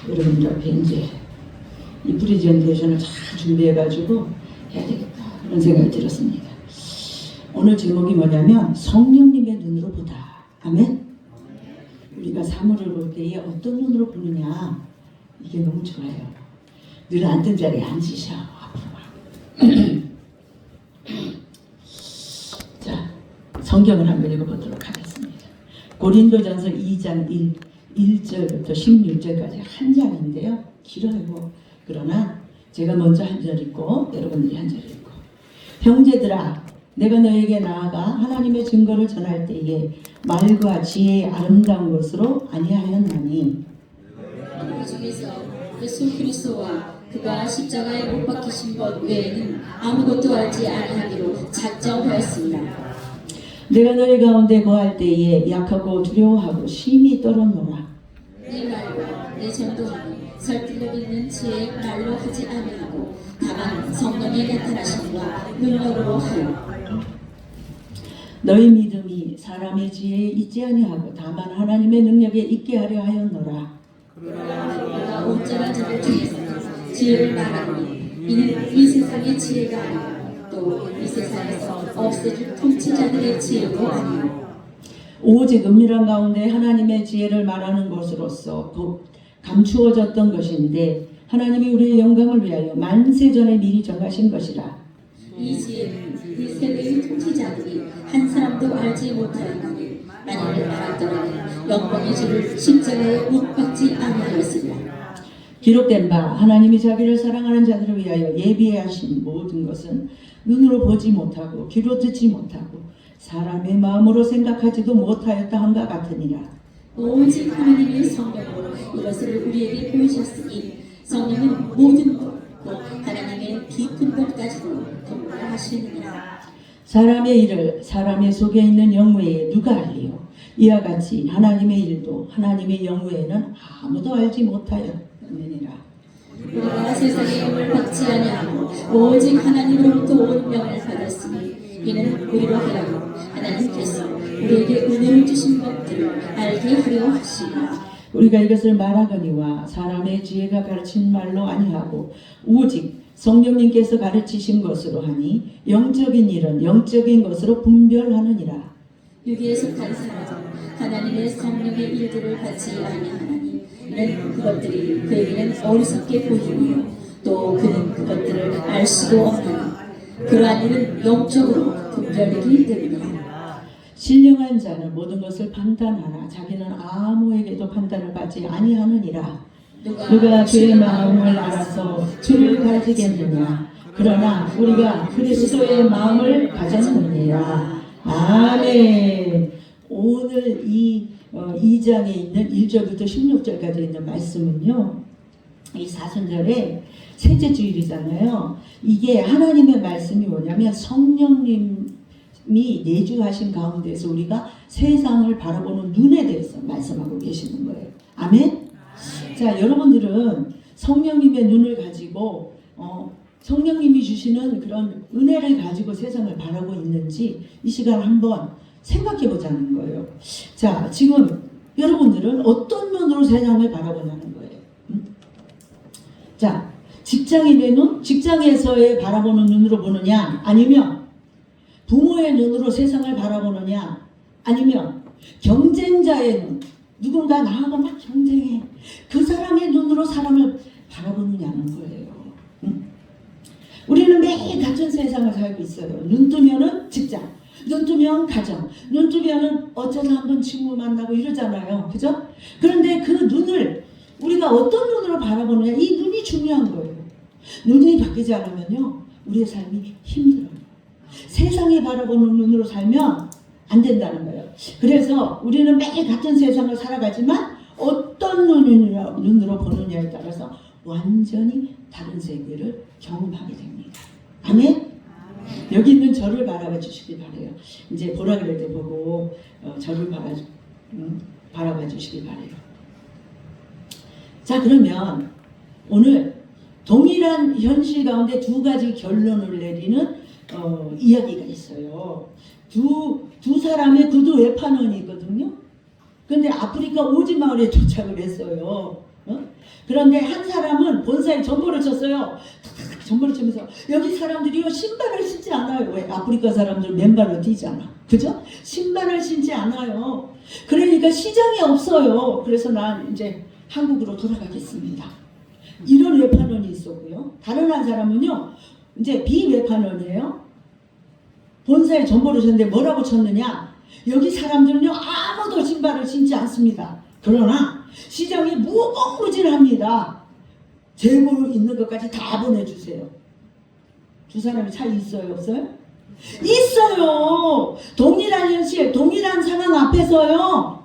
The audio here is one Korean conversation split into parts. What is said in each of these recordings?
여러분들 앞에 이제 이 프리젠테이션을 잘 준비해가지고 해야 되겠다 그런 생각이 들었습니다. 오늘 제목이 뭐냐면 성령님의 눈으로 보다. 아멘. 우리가 사물을 볼 때에 어떤 눈으로 보느냐, 이게 너무 좋아요. 늘 앉은 자리에 앉으셔. 앞으로 자, 성경을 한번 읽어보도록 하겠습니다. 고린도전서 2장 1절부터 16절까지 한 장인데요. 길어요. 그러나 제가 먼저 한 절 읽고 여러분들이 한 절 읽고. 형제들아, 내가 너에게 나아가 하나님의 증거를 전할 때에 말과 지혜의 아름다운 것으로 아니하였나니 그 중에서 예수 그리스도와 그가 십자가에 못 박히신 것 외에는 아무것도 알지 아니하기로 작정하였습니다. 내가 너희 가운데 거할 때에 약하고 두려워하고 심히 떨었노라. 내 말과 내 전도함이 설득력 있는 지혜의 말로 하지 아니하고 다만 성령의 나타나심과 능력으로 하여 너희 믿음이 사람의 지혜에 있지 아니하고 다만 하나님의 능력에 있게 하려 하였노라. 그러나 온전한 자들 중에서는 지혜를 말하노니 이는 이 세상의 지혜가 아니고 또 이 세상에서 없애줄 통치자들의 지혜도 아니요 오직 은밀한 가운데 하나님의 지혜를 말하는 것으로서 곧 감추어졌던 것인데 하나님이 우리의 영광을 위하여 만세전에 미리 정하신 것이라. 이 지혜는 이 세대의 통치자들이 한 사람도 알지 못하였나니 만일 알았더라면 영광의 주를 십자가에 못 박지 아니하였으리라. 기록된 바 하나님이 자기를 사랑하는 자들을 위하여 예비하신 모든 것은 눈으로 보지 못하고 귀로 듣지 못하고 사람의 마음으로 생각하지도 못하였다 함과 같으니라. 오직 하나님의 성령으로 이것을 우리에게 보이셨으니 성령은 모든 것, 곧 하나님의 깊은 것까지도 통달하시느니라. 사람의 일을 사람의 속에 있는 영 외에 누가 알리요? 이와 같이 하나님의 일도 하나님의 영 외에는 아무도 알지 못하였느니라. 우리가 세상의 영을 받지 아니하고 오직 하나님으로부터 온 영을 받았으니 이는 우리로 하여금 하나님께서 우리에게 은혜를 주신 것들을 알게 하려 하시라. 우리가 이것을 말하거니와 사람의 지혜가 가르친 말로 아니하고 오직 성령님께서 가르치신 것으로 하니 영적인 일은 영적인 것으로 분별하느니라. 육에 속한 사람은 하나님의 성령의 일들을 받지 아니하나니 이는 그것들이 그에게는 어리석게 보이며 또 그는 그것들을 알 수도 없나니 그러한 일은 영적으로 분별되기 때문이라. 신령한 자는 모든 것을 판단하나 자기는 아무에게도 판단을 받지 아니하느니라. 누가 그의 마음을 알아서 주를 가지겠느냐. 그러나 우리가 그리스도의 마음을 가졌느니라. 아멘. 오늘 이 2장에 있는 1절부터 16절까지 있는 말씀은요, 이 사순절에 셋째 주일이잖아요. 이게 하나님의 말씀이 뭐냐면 성령님이 내주하신 가운데서 우리가 세상을 바라보는 눈에 대해서 말씀하고 계시는 거예요. 아멘. 자, 여러분들은 성령님의 눈을 가지고 성령님이 주시는 그런 은혜를 가지고 세상을 바라보고 있는지 이 시간 한번 생각해 보자는 거예요. 자, 지금 여러분들은 어떤 눈으로 세상을 바라보냐는 거예요. 자, 직장인의 눈, 직장에서의 바라보는 눈으로 보느냐, 아니면 부모의 눈으로 세상을 바라보느냐, 아니면 경쟁자의 눈, 누군가 나하고 막 경쟁해. 그 사람의 눈으로 사람을 바라보느냐는 거예요. 우리는 매일 같은 세상을 살고 있어요. 눈 뜨면은 직장, 눈 뜨면 가정, 눈 뜨면은 어쩌다 한번 친구 만나고 이러잖아요. 그죠? 그런데 그 눈을 우리가 어떤 눈으로 바라보느냐, 이 눈이 중요한 거예요. 눈이 바뀌지 않으면요, 우리의 삶이 힘들어요. 세상에 바라보는 눈으로 살면 안 된다는 거예요. 그래서 우리는 매일 같은 세상을 살아가지만 어떤 눈으로 보느냐에 따라서 완전히 다른 세계를 경험하게 됩니다. 아멘? 여기 있는 저를 바라봐 주시기 바래요. 이제 보라 그럴 때 보고 저를 바라봐 주시기 바래요. 자, 그러면 오늘 동일한 현실 가운데 두 가지 결론을 내리는 이야기가 있어요. 두 사람의 구두 외판원이 있거든요. 근데 아프리카 오지 마을에 도착을 했어요. 그런데 한 사람은 본사에 전보를 쳤어요. 전보를 치면서 여기 사람들이요 신발을 신지 않아요. 왜? 아프리카 사람들 맨발로 뛰잖아. 그죠? 신발을 신지 않아요. 그러니까 시장이 없어요. 그래서 난 이제 한국으로 돌아가겠습니다. 이런 외판원이 있었고요. 다른 한 사람은요 이제 비외판원이에요. 본사에 전보를 쳤는데 뭐라고 쳤느냐? 여기 사람들은요 아무도 신발을 신지 않습니다. 그러나 시장이 무궁무진합니다. 재고 있는 것까지 다 보내주세요. 두 사람이 차이 있어요 없어요? 있어요. 동일한 현실, 동일한 상황 앞에서요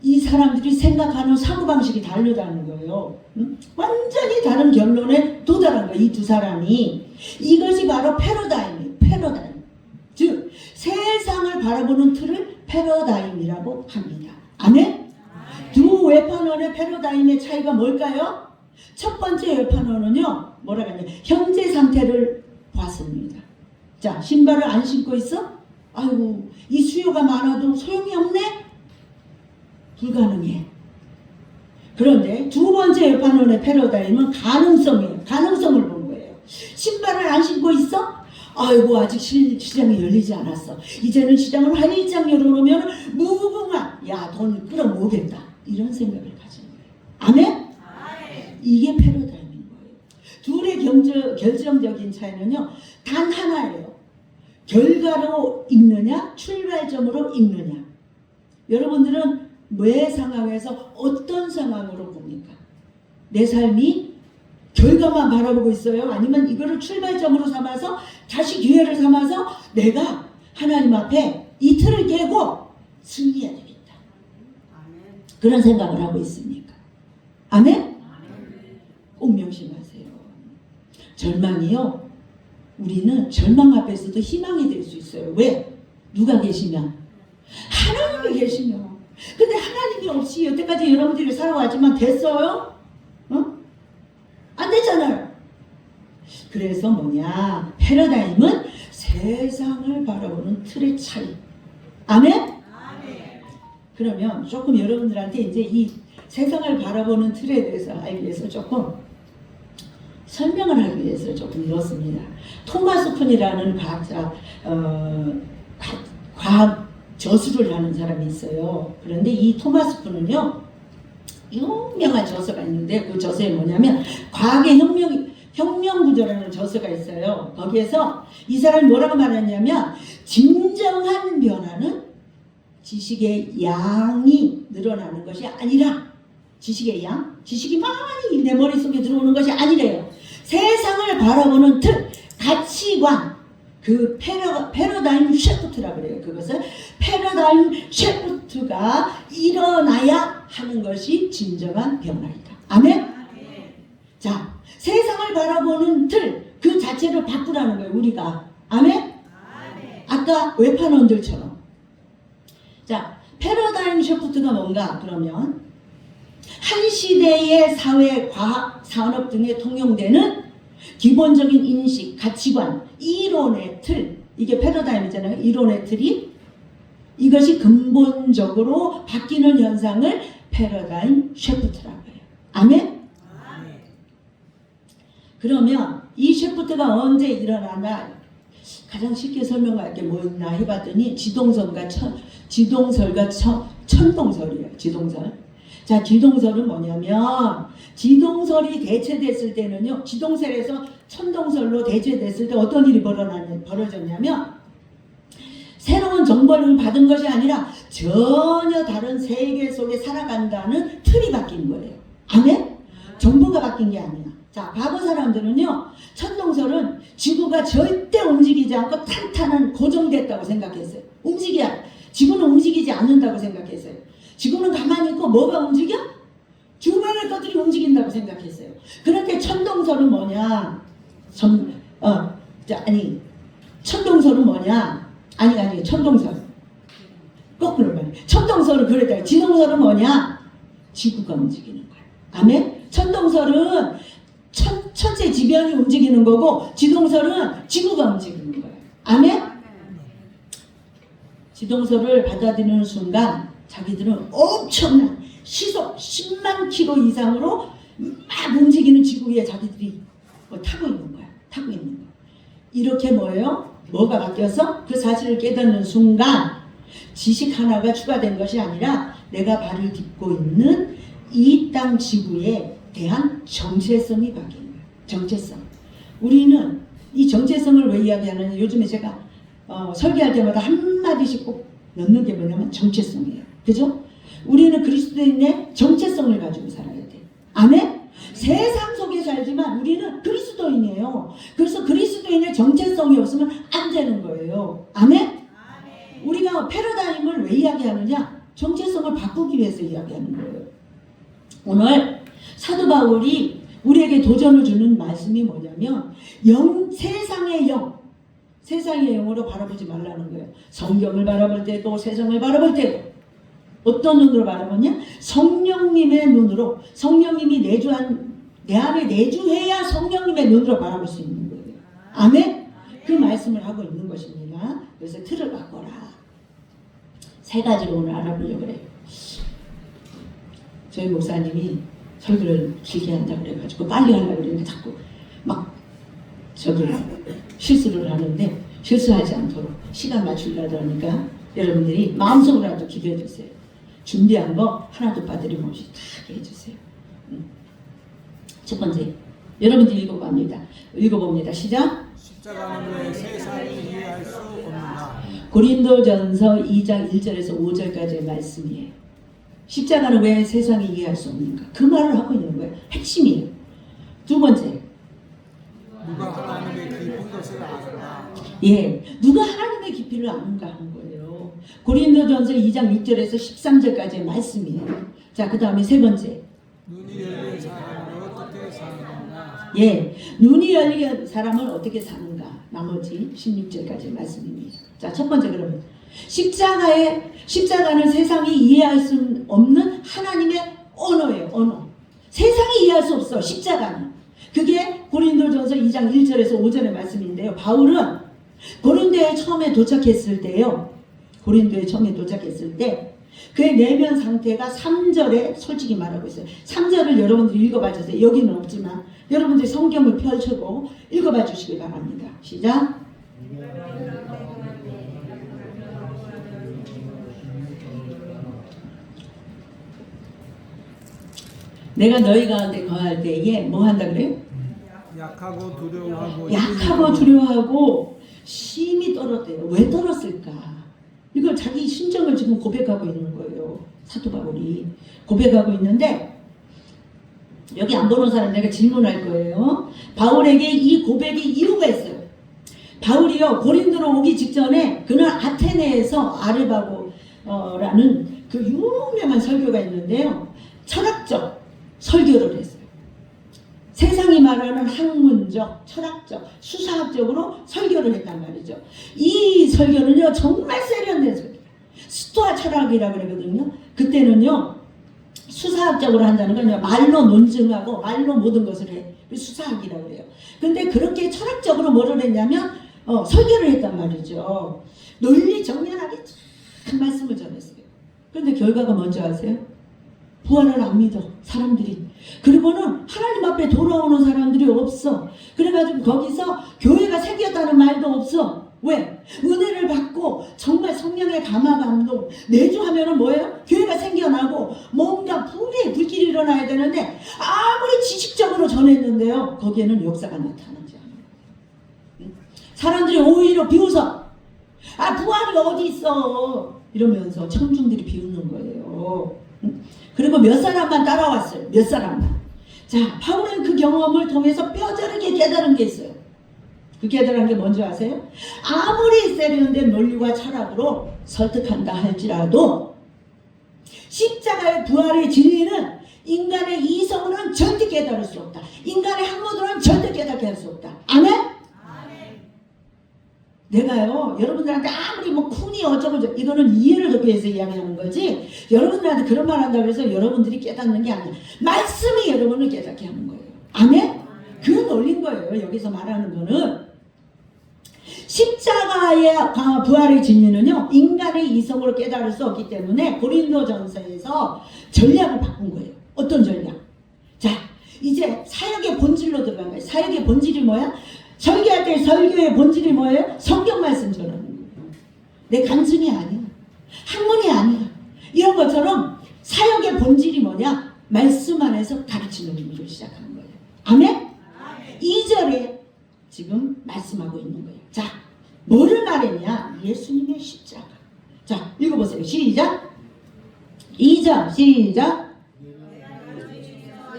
이 사람들이 생각하는 사고방식이 다르다는 거예요. 완전히 다른 결론에 도달한 거예요. 이 두 사람이. 이것이 바로 패러다임이에요. 패러다임. 즉 세상을 바라보는 틀을 패러다임이라고 합니다. 아멘? 두 외판원의 패러다임의 차이가 뭘까요? 첫 번째 외판원은요 뭐라고 하냐, 현재 상태를 봤습니다. 자, 신발을 안 신고 있어? 아이고 이 수요가 많아도 소용이 없네? 불가능해. 그런데 두 번째 외판원의 패러다임은 가능성이에요. 가능성을 본 거예요. 신발을 안 신고 있어? 아이고 아직 시장이 열리지 않았어. 이제는 시장을 활짝 열어놓으면 무궁한 돈 끌어모으겠다. 이런 생각을 가진 거예요. 아멘? 이게 패러다임인 거예요. 둘의 결정적인 차이는요 단 하나예요. 결과로 읽느냐 출발점으로 읽느냐. 여러분들은 매 상황에서 어떤 상황으로 봅니까? 내 삶이 결과만 바라보고 있어요? 아니면 이거를 출발점으로 삼아서 다시 기회를 삼아서 내가 하나님 앞에 이 틀을 깨고 승리해야 되겠다. 그런 생각을 하고 있습니까? 아멘? 꼭 명심하세요. 절망이요 우리는 절망 앞에서도 희망이 될 수 있어요. 왜? 누가 계시면? 하나님이 계시면. 근데 하나님이 없이 여태까지 여러분들이 살아왔지만 됐어요? 안 되잖아요. 그래서 뭐냐, 패러다임은 세상을 바라보는 틀의 차이. 아멘? 그러면 조금 여러분들한테 이제 이 세상을 바라보는 틀에 대해서 알기 위해서 조금 설명을 하기 위해서 조금 넣었습니다. 토마스 푼이라는 과학 저술을 하는 사람이 있어요. 그런데 이 토마스 푼은요 유명한 저서가 있는데 그 저서에 뭐냐면 과학의 혁명 구조라는 저서가 있어요. 거기에서 이 사람이 뭐라고 말했냐면 진정한 변화는 지식의 양이 늘어나는 것이 아니라 지식의 양? 지식이 많이 내 머릿속에 들어오는 것이 아니래요. 세상을 바라보는 틀, 가치관, 그 패러다임 쉐프트라고 그래요. 그것을 패러다임 쉐프트가 일어나야 하는 것이 진정한 변화이다. 아멘? 자, 세상을 바라보는 틀, 그 자체를 바꾸라는 거예요. 우리가. 아멘? 아까 외판원들처럼. 자, 패러다임 쉐프트가 뭔가 그러면 한 시대의 사회, 과학, 산업 등에 통용되는 기본적인 인식, 가치관, 이론의 틀, 이게 패러다임이잖아요. 이론의 틀이 이것이 근본적으로 바뀌는 현상을 패러다임 쉐프트라고 해요. 아멘? 그러면 이 쉐프트가 언제 일어나나 가장 쉽게 설명할 게 뭐 있나 해봤더니 지동설과 천동설이에요. 지동설. 자, 지동설은 뭐냐면 지동설이 대체됐을 때는요, 지동설에서 천동설로 대체됐을 때 어떤 일이 벌어졌냐면 새로운 정보를 받은 것이 아니라 전혀 다른 세계 속에 살아간다는 틀이 바뀐 거예요. 아멘? 정보가 바뀐 게 아니야. 자, 과거 사람들은요, 천동설은 지구가 절대 움직이지 않고 탄탄한 고정됐다고 생각했어요. 지구는 움직이지 않는다고 생각했어요. 지구는 가만히 있고 뭐가 움직여? 주변의 것들이 움직인다고 생각했어요. 그런데 천동설은 뭐냐? 천동설은 뭐냐? 천동설. 거꾸로 말해. 천동설은 그랬다. 지동설은 뭐냐? 지구가 움직이는 거야. 아멘? 천동설은 천체 지변이 움직이는 거고 지동설은 지구가 움직이는 거예요. 아멘? 지동설을 받아들이는 순간 자기들은 엄청난 시속 10만 킬로 이상으로 막 움직이는 지구 위에 자기들이 타고 있는 거야. 타고 있는 거야. 이렇게 뭐예요? 뭐가 바뀌어서 그 사실을 깨닫는 순간 지식 하나가 추가된 것이 아니라 내가 발을 딛고 있는 이 땅 지구에 대한 정체성이 바뀐 거예요. 정체성. 우리는 이 정체성을 왜 이야기하느냐. 요즘에 제가 설교할 때마다 한마디씩 꼭 넣는 게 뭐냐면 정체성이에요. 그죠? 우리는 그리스도인의 정체성을 가지고 살아야 돼. 아멘? 세상 속에 살지만 우리는 그리스도인이에요. 그래서 그리스도인의 정체성이 없으면 안 되는 거예요. 아멘? 우리가 패러다임을 왜 이야기하느냐? 정체성을 바꾸기 위해서 이야기하는 거예요. 오늘 사도 바울이 우리에게 도전을 주는 말씀이 뭐냐면 세상의 영으로 바라보지 말라는 거예요. 성경을 바라볼 때도 세상을 바라볼 때도 어떤 눈으로 바라보냐? 성령님의 눈으로, 성령님이 내 안에 내주해야 성령님의 눈으로 바라볼 수 있는 거예요. 아멘? 그 말씀을 하고 있는 것입니다. 그래서 틀을 바꿔라. 세 가지로 오늘 알아보려고 그래요. 저희 목사님이 설교를 길게 한다고 그래가지고 빨리 하려고 그랬는데 자꾸 막 실수를 하는데 실수하지 않도록 시간 맞추려고 하니까 여러분들이 마음속으로라도 기도해 주세요. 준비한 거 하나도 빠뜨림 없이 다 해주세요. 첫 번째, 여러분들 읽어봅니다. 시작. 십자가는 왜 세상이 이해할 수 없느냐. 고린도전서 2장 1절에서 5절까지의 말씀이에요. 십자가는 왜 세상이 이해할 수 없는가? 그 말을 하고 있는 거예요. 핵심이에요. 두 번째, 누가 하나님의 깊은 것을 아는가. 누가 하나님의 깊이를 아는가 하는 거예요. 고린도전서 2장 6절에서 13절까지의 말씀이에요. 자, 그 다음에 세 번째, 눈이 열린 사람은 어떻게 사는가. 눈이 열린 사람은 어떻게 사는가. 나머지 16절까지의 말씀입니다. 자, 첫 번째 그러면 십자가는 세상이 이해할 수 없는 하나님의 언어예요. 언어. 세상이 이해할 수 없어. 십자가는. 그게 고린도전서 2장 1절에서 5절의 말씀인데요. 바울은 고린도에 처음에 도착했을 때 그의 내면 상태가 3절에 솔직히 말하고 있어요. 3절을 여러분들이 읽어봐 주세요. 여기는 없지만 여러분들이 성경을 펼치고 읽어봐 주시기 바랍니다. 시작. 내가 너희 가운데 거할 때에 뭐 한다 그래요? 약하고 두려워하고 심히 떨었대요. 왜 떨었을까? 이걸 자기 심정을 지금 고백하고 있는 거예요. 사도 바울이 고백하고 있는데 여기 안 보는 사람 내가 질문할 거예요. 바울에게 이 고백이 이유가 있어요. 바울이요 고린도로 오기 직전에 그는 아테네에서 아레바고라는 그 유명한 설교가 있는데요. 철학적 설교를 했어요. 세상이 말하는 학문적, 철학적, 수사학적으로 설교를 했단 말이죠. 이 설교는요 정말 세련된 설교. 스토아 철학이라고 그러거든요. 그때는요 수사학적으로 한다는 건 말로 논증하고 말로 모든 것을 해. 수사학이라고 해요. 근데 그렇게 철학적으로 뭐를 했냐면 설교를 했단 말이죠. 논리 정연하게 참 말씀을 전했어요. 그런데 결과가 뭔지 아세요? 부활을 안 믿어 사람들이. 그리고는 하나님 앞에 돌아오는 사람들이 없어. 그래가지고 거기서 교회가 생겼다는 말도 없어. 왜? 은혜를 받고 정말 성령의 감화감동 내주하면은 뭐예요? 교회가 생겨나고 뭔가 불길이 일어나야 되는데 아무리 지식적으로 전했는데요 거기에는 역사가 나타나지 않아요. 사람들이 오히려 비웃어. 부활이 어디 있어 이러면서 청중들이 비웃는 거예요. 그리고 몇 사람만 따라왔어요. 몇 사람만. 자, 바울은 그 경험을 통해서 뼈저리게 깨달은 게 있어요. 그 깨달은 게 뭔지 아세요? 아무리 세련된 논리와 철학으로 설득한다 할지라도 십자가의 부활의 진리는 인간의 이성으로는 절대 깨달을 수 없다. 인간의 학문으로는 절대 깨닫게 할 수 없다. 아멘? 내가요 여러분들한테 아무리 쿤이 어쩌고 이거는 이해를 돕기 위해서 이야기하는 거지 여러분들한테 그런 말 한다고 해서 여러분들이 깨닫는 게 아니야. 말씀이 여러분을 깨닫게 하는 거예요. 아멘? 그 논리인 거예요. 여기서 말하는 거는 십자가의 부활의 진리는요, 인간의 이성으로 깨달을 수 없기 때문에 고린도전서에서 전략을 바꾼 거예요. 어떤 전략? 자, 이제 사역의 본질로 들어간 거예요. 사역의 본질이 뭐야? 설교할 때 설교의 본질이 뭐예요? 성경 말씀 전하는 거예요. 내 간증이 아니야. 학문이 아니야. 이런 것처럼 사역의 본질이 뭐냐? 말씀 안에서 가르치는 일을 시작한 거예요. 아멘? 2절에 지금 말씀하고 있는 거예요. 자, 뭐를 말했냐? 예수님의 십자가. 자, 읽어보세요. 시작. 2절 시작.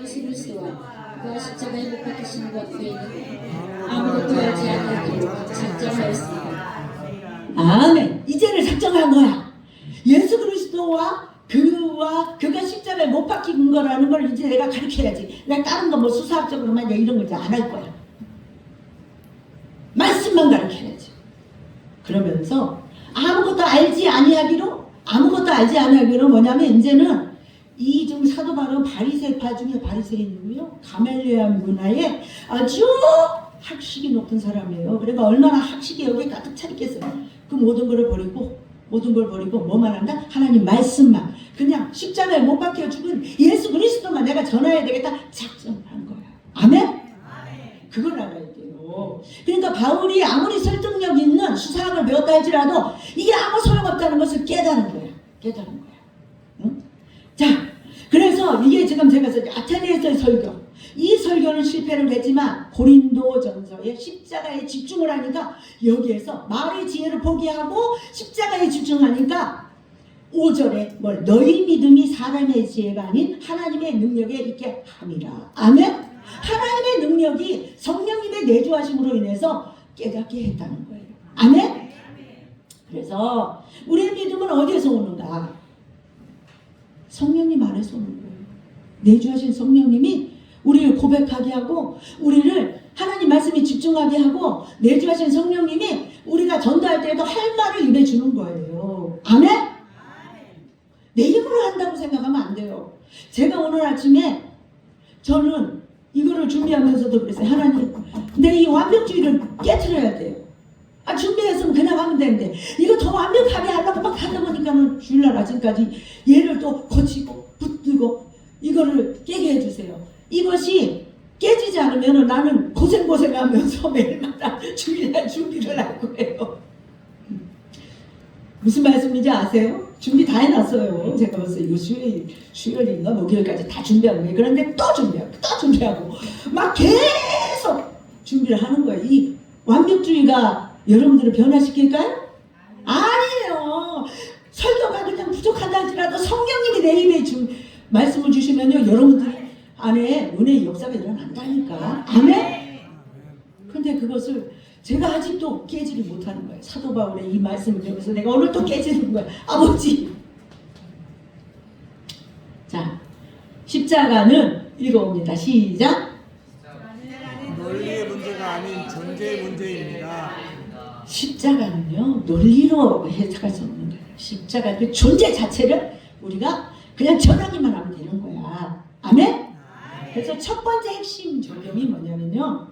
예수 그리스도와 그가 십자가에 못 박히신 것 외에는 아무것도 알지 아니하기로 작정하였습니다. 아멘. 이제는 작정한 거야. 예수 그리스도와 그가 십자가에 못 박힌 거라는 걸 이제 내가 가르쳐야지. 내가 다른 거 뭐 수사학적으로만 이런 거 이제 안 할 거야. 말씀만 가르쳐야지. 그러면서 아무것도 알지 아니하기로 뭐냐면 이제는 이 중 사도 바로 바리새파 중에 바리새인이고요. 가멜리아 문화에 아주 학식이 높은 사람이에요. 그러니까 얼마나 학식이 여기에 가득 차 있겠어요. 그 모든 걸 버리고 뭐만 한다? 하나님 말씀만. 그냥 십자가에 못 박혀 죽은 예수 그리스도만 내가 전해야 되겠다. 작정한 거야. 아멘? 그걸 알아야 돼요. 그러니까 바울이 아무리 설득력 있는 수사학을 배웠다 할지라도 이게 아무 소용없다는 것을 깨달은 거야. 응? 자, 그래서 이게 지금 제가 아테네에서의 설교, 이 설교는 실패를 했지만 고린도전서의 십자가에 집중을 하니까 여기에서 말의 지혜를 포기하고 십자가에 집중하니까 5절에 너희 믿음이 사람의 지혜가 아닌 하나님의 능력에 있게 함이라. 아멘? 하나님의 능력이 성령님의 내주하심으로 인해서 깨닫게 했다는 거예요. 아멘? 그래서 우리의 믿음은 어디에서 오는가? 성령님 안에서 오는 거예요. 내주하신 성령님이 우리를 고백하게 하고 우리를 하나님 말씀에 집중하게 하고 내주하신 성령님이 우리가 전도할 때에도 할 말을 입에 주는 거예요. 아멘? 내 힘으로 한다고 생각하면 안 돼요. 제가 오늘 아침에 저는 이거를 준비하면서도 그랬어요. 하나님, 내 이 완벽주의를 깨트려야 돼요. 준비했으면 그냥 하면 되는데 이거 더 완벽하게 하려고 막 하다 보니까는 주일날 아침까지 얘를 또 고치고 붙들고 이거를 깨게 해주세요. 이것이 깨지지 않으면 나는 고생하면서 매일마다 주일날 준비를 할 거예요. 무슨 말씀인지 아세요? 준비 다 해놨어요. 제가 벌써 이거 수요일인가 목요일까지 다 준비한 거예요. 그런데 또 준비하고 막 계속 준비를 하는 거예요. 이 완벽주의가 여러분들을 변화시킬까요? 아니에요. 설교가 그냥 부족하다 할지라도 성령님이 내 입에 말씀을 주시면요, 여러분들이 안에 은혜의 역사가 일어난다니까. 아멘? 근데 그것을 제가 아직도 깨지를 못하는 거예요. 사도 바울의 이 말씀을 배우면서 내가 오늘 또 깨지는 거예요. 아버지. 자, 십자가는 읽어봅니다. 시작. 논리의 문제가 아닌 존재의 문제입니다. 십자가는요, 논리로 해석할 수 없는 거예요. 십자가 그 존재 자체를 우리가 그냥 전하기만 하면 되는 거야. 아멘? 그래서 첫 번째 핵심 적용이 뭐냐면요,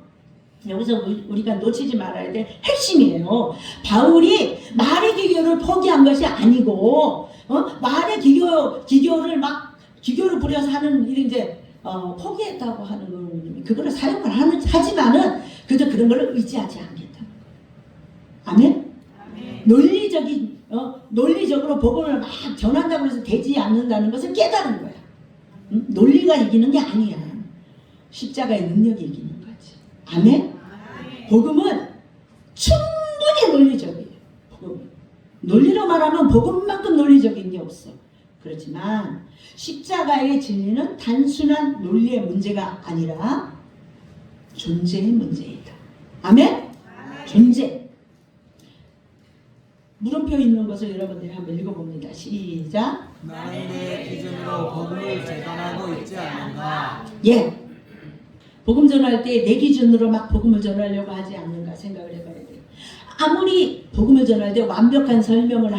여기서 우리가 놓치지 말아야 될 핵심이에요. 바울이 말의 기교를 포기한 것이 아니고, 말의 기교를 부려서 하는 일이 이제 포기했다고 하는 건 그거를 사용을 하지만은 그저 그런 거를 의지하지 않겠다. 아멘? 논리적으로 복음을 막 전한다고 해서 되지 않는다는 것을 깨달은 거야. 논리가 이기는 게 아니야. 십자가의 능력이 이기는 거지. 아멘? 복음은 충분히 논리적이에요. 복음은. 논리로 말하면 복음만큼 논리적인 게 없어. 그렇지만 십자가의 진리는 단순한 논리의 문제가 아니라 존재의 문제이다. 아멘? 존재. 물음표 있는 것을 여러분들이 한번 읽어봅니다. 시작. 나는 내 기준으로 복음을 재단하고 있지 않는가? 예. 복음 전할 때 내 기준으로 막 복음을 전하려고 하지 않는가 생각을 해봐야 돼요. 아무리 복음을 전할 때 완벽한 설명을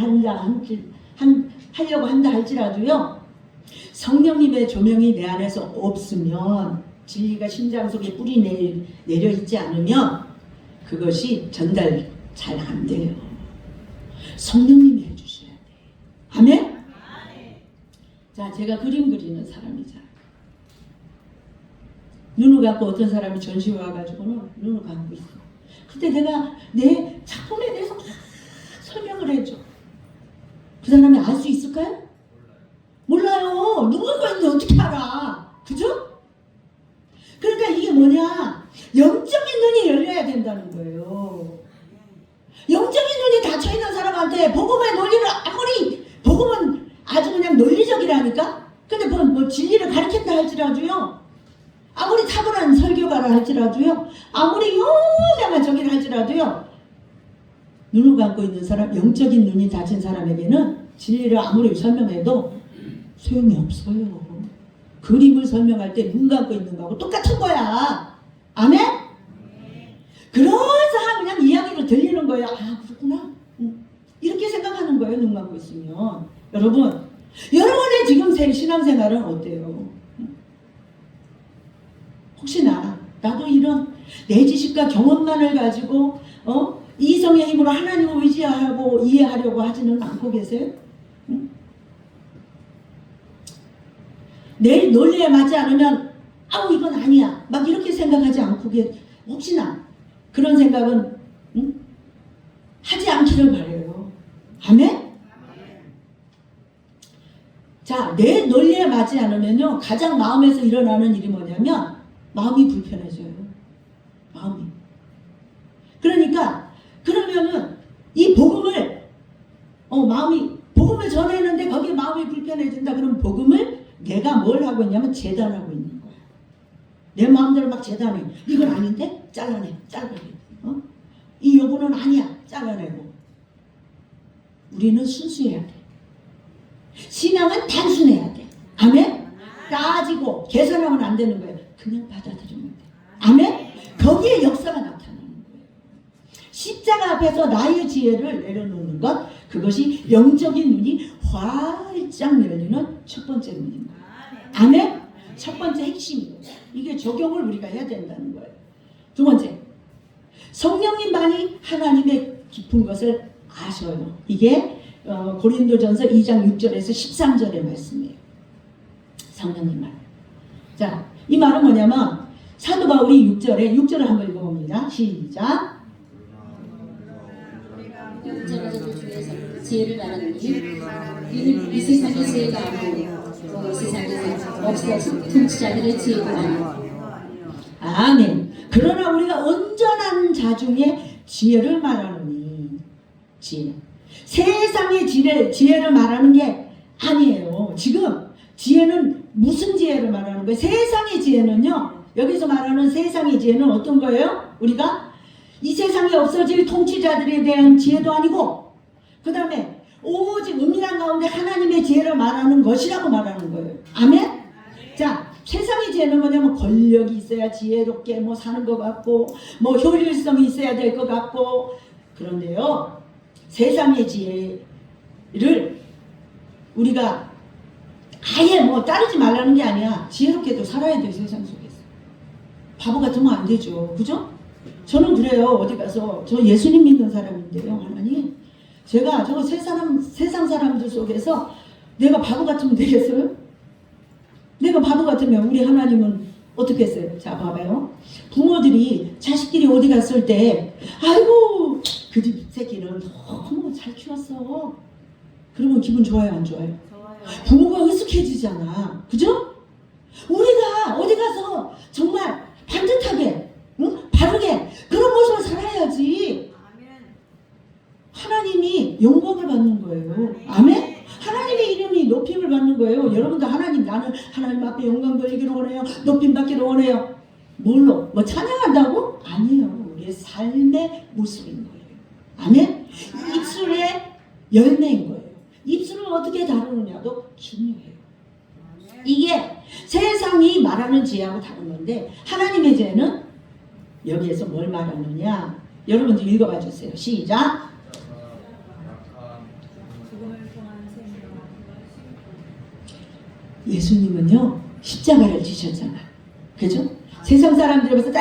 하려고 한다 할지라도요, 성령님의 조명이 내 안에서 없으면, 진리가 심장 속에 뿌리 내려 있지 않으면 그것이 잘 안 돼요. 성령님이 해주셔야 돼요. 아멘? 자, 제가 그림 그리는 사람이잖아요. 눈을 감고 어떤 사람이 전시회 와가지고는 눈을 감고 있어. 그때 내가 내 작품에 대해서 막 설명을 해줘. 그 사람이 알 수 있을까요? 몰라요. 누군가 있는데 어떻게 알아? 그죠? 그러니까 이게 뭐냐? 영적인 눈이 열려야 된다는 거예요. 영적인 눈이 닫혀있는 사람한테 복음의 논리를 아무리 복음은 아주 그냥 논리적이라니까? 근데 뭐 진리를 가르친다 할지라도요, 아무리 탁월한 설교가라 할지라도요, 아무리 유명한 저기를 할지라도요, 눈을 감고 있는 사람, 영적인 눈이 닫힌 사람에게는 진리를 아무리 설명해도 소용이 없어요. 그림을 설명할 때 눈 감고 있는 거하고 똑같은 거야. 아멘? 그래서 그냥 이야기로 들리는 거예요. 아, 그렇구나. 이렇게 생각하는 거예요. 눈 감고 있으면. 여러분의 지금 신앙생활은 어때요? 혹시나 나도 이런 내 지식과 경험만을 가지고 이성의 힘으로 하나님을 의지하고 이해하려고 하지는 않고 계세요? 내 논리에 맞지 않으면 아우 이건 아니야 막 이렇게 생각하지 않고 혹시나 그런 생각은 하지 않기를 바라요. 아멘? 자, 내 논리에 맞지 않으면요, 가장 마음에서 일어나는 일이 뭐냐면 마음이 불편해져요. 마음이. 그러니까 그러면은 이 복음을 복음을 전했는데 거기에 마음이 불편해진다. 그럼 복음을 내가 뭘 하고 있냐면 재단하고 있는 거야. 내 마음대로 막 재단해. 이건 아닌데 잘라내. 이 요구는 아니야. 잘라내고. 우리는 순수해야 돼. 신앙은 단순해야 돼. 아멘? 따지고 계산하면 안 되는 거예요. 그냥 받아들이면 돼. 아멘? 거기에 역사가 나타나는 거예요. 십자가 앞에서 나의 지혜를 내려놓는 것, 그것이 영적인 눈이 활짝 열리는 첫 번째 눈인 거예요. 아멘? 첫 번째 핵심이에요. 이게 적용을 우리가 해야 된다는 거예요. 두 번째, 성령님만이 하나님의 깊은 것을 아셔요. 이게 고린도전서 2장 6절에서 13절의 말씀이에요. 성령님만. 자, 이 말은 뭐냐면 사도 바울이 6절을 한번 읽어봅니다. 시작. 영적으로 주에서 지혜를 말하는 이는 이 세상의 지혜가 아니고 또 세상에서 없어진 통치자들의 지혜가 아니고. 아멘. 그러나 우리가 온전한 자 중에 지혜를 말하노니. 지혜. 세상의 지혜를 말하는 게 아니에요. 지금 지혜는 무슨 지혜를 말하는 거예요? 세상의 지혜는요, 여기서 말하는 세상의 지혜는 어떤 거예요? 우리가 이 세상에 없어질 통치자들에 대한 지혜도 아니고, 그 다음에 오직 은밀한 가운데 하나님의 지혜를 말하는 것이라고 말하는 거예요. 아멘? 자, 세상의 지혜는 뭐냐면 권력이 있어야 지혜롭게 사는 것 같고, 효율성이 있어야 될 것 같고. 그런데요, 세상의 지혜를 우리가 아예 따르지 말라는 게 아니야. 지혜롭게도 살아야 돼, 세상 속에서. 바보 같으면 안 되죠. 그죠? 저는 그래요. 어디 가서, 저 예수님 믿는 사람인데요, 하나님. 제가 세상 사람들 속에서 내가 바보 같으면 되겠어요? 내가 바보 같으면 우리 하나님은 어떻게 했어요? 자, 봐봐요. 부모들이 자식들이 어디 갔을 때, 아이고, 그 집 새끼는 너무 잘 키웠어. 그러면 기분 좋아요, 안 좋아요? 부모가 으쓱해지잖아. 그죠? 우리가 어디 가서 정말 반듯하게, 바르게 그런 모습을 살아야지. 하나님이 영광을 받는 거예요. 아멘? 하나님의 이름이 높임을 받는 거예요. 여러분도 나는 하나님 앞에 영광 돌리기를 원해요. 높임 받기를 원해요. 뭘로? 찬양한다고? 아니에요. 우리의 삶의 모습인 거예요. 아멘? 입술의 열매인 거예요. 입술을 어떻게 다루느냐도 중요해요. 이게 세상이 말하는 지혜하고 다른 건데, 하나님의 지혜는 여기에서 뭘 말하느냐? 여러분들 읽어봐 주세요. 시작. 예수님은요, 십자가를 지셨잖아. 그죠? 세상 사람들이 봐서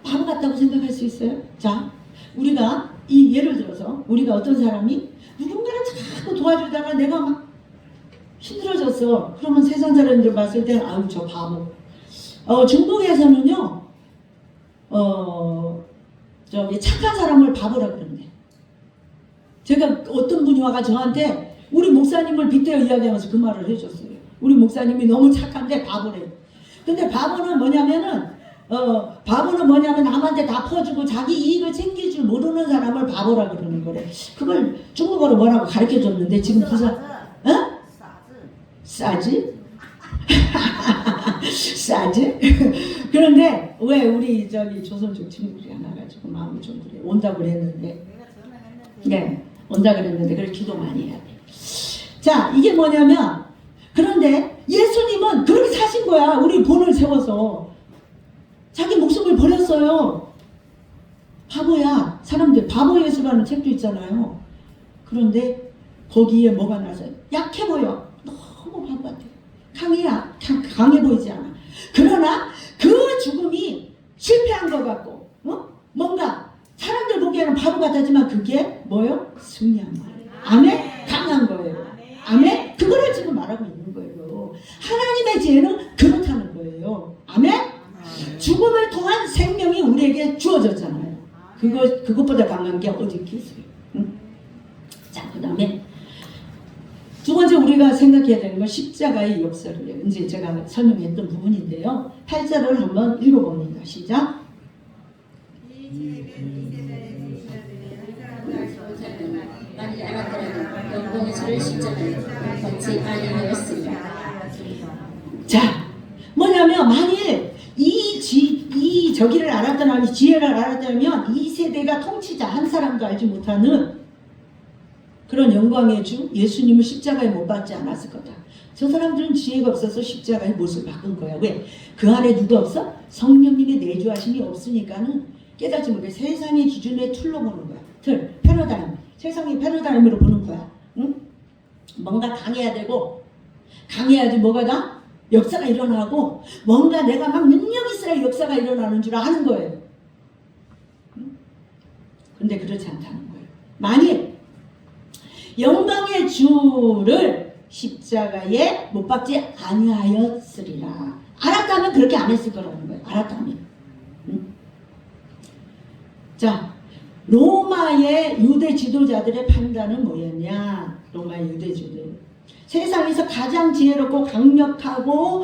바보 같다고 생각할 수 있어요? 자, 우리가 이 예를 들어서 우리가 어떤 사람이 누군가를 자꾸 도와주다가 내가 막 힘들어졌어. 그러면 세상 사람들 봤을 때는 아유 저 바보. 중국에서는요, 저기 착한 사람을 바보라 그러는데, 제가 어떤 분이 와가 저한테 우리 목사님을 빗대어 이야기하면서 그 말을 해줬어요. 우리 목사님이 너무 착한데 바보래. 근데 바보는 뭐냐면 남한테 다 퍼주고 자기 이익을 챙길 줄 모르는 사람을 바보라 그러는 거래. 그걸 중국어로 뭐라고 가르쳐 줬는데 지금 싸지? 싸지? 그런데 왜 우리 저기 조선족 친구들이 하나 가지고 마음이 좀 그래 온다고 그랬는데, 네, 온다 그랬는데 그걸 기도 많이 해야 돼. 자, 이게 뭐냐면, 그런데 예수님은 그렇게 사신 거야. 우리 본을 세워서 자기 목숨을 버렸어요. 바보야. 사람들 바보 예수라는 책도 있잖아요. 그런데 거기에 뭐가 나서 약해 보여. 너무 바보 같아. 강해 보이지 않아. 그러나 그 죽음이 실패한 것 같고, 뭔가 사람들 보기에는 바보 같았지만 그게 뭐예요? 승리한 거예요. 아멘? 강한 거예요. 아멘? 그거를 지금 말하고 있는 거예요. 하나님의 지혜는 그렇다는 거예요. 아멘? 죽음을 통한 생명이 우리에게 주어졌잖아요. 그것보다 강한 게 어디 있겠어요? 응? 자, 그 다음에 두 번째 우리가 생각해야 되는 건 십자가의 역사를 이제 제가 설명했던 부분인데요. 8절을 한번 읽어봅니다. 시작. 만일 알았더라도 영광의 주를 십자가에 걷지 아니하였으리라. 자, 뭐냐면 만일 이 저기를 알았더라면, 지혜를 알았다면 이 세대가 통치자 한 사람도 알지 못하는 그런 영광의 주 예수님을 십자가에 못 박지 않았을 거다. 저 사람들은 지혜가 없어서 십자가의 못을 박은 거야. 왜? 그 안에 누가 없어? 성령님의 내주하심이 없으니까는 깨닫지 못해. 세상의 기준에 틀로 보는 거야. 패러다임. 세상의 패러다임으로 보는 거야. 응? 뭔가 강해야 되고, 강해야지 뭐가 다? 역사가 일어나고, 뭔가 내가 막 능력이 있어야 역사가 일어나는 줄 아는 거예요. 응? 근데 그렇지 않다는 거예요. 만일 영광의 주를 십자가에 못 박지 아니하였으리라. 알았다면 그렇게 안 했을 거라는 거예요. 알았다면. 응? 자, 로마의 유대 지도자들의 판단은 뭐였냐? 로마의 유대 지도자들. 세상에서 가장 지혜롭고 강력하게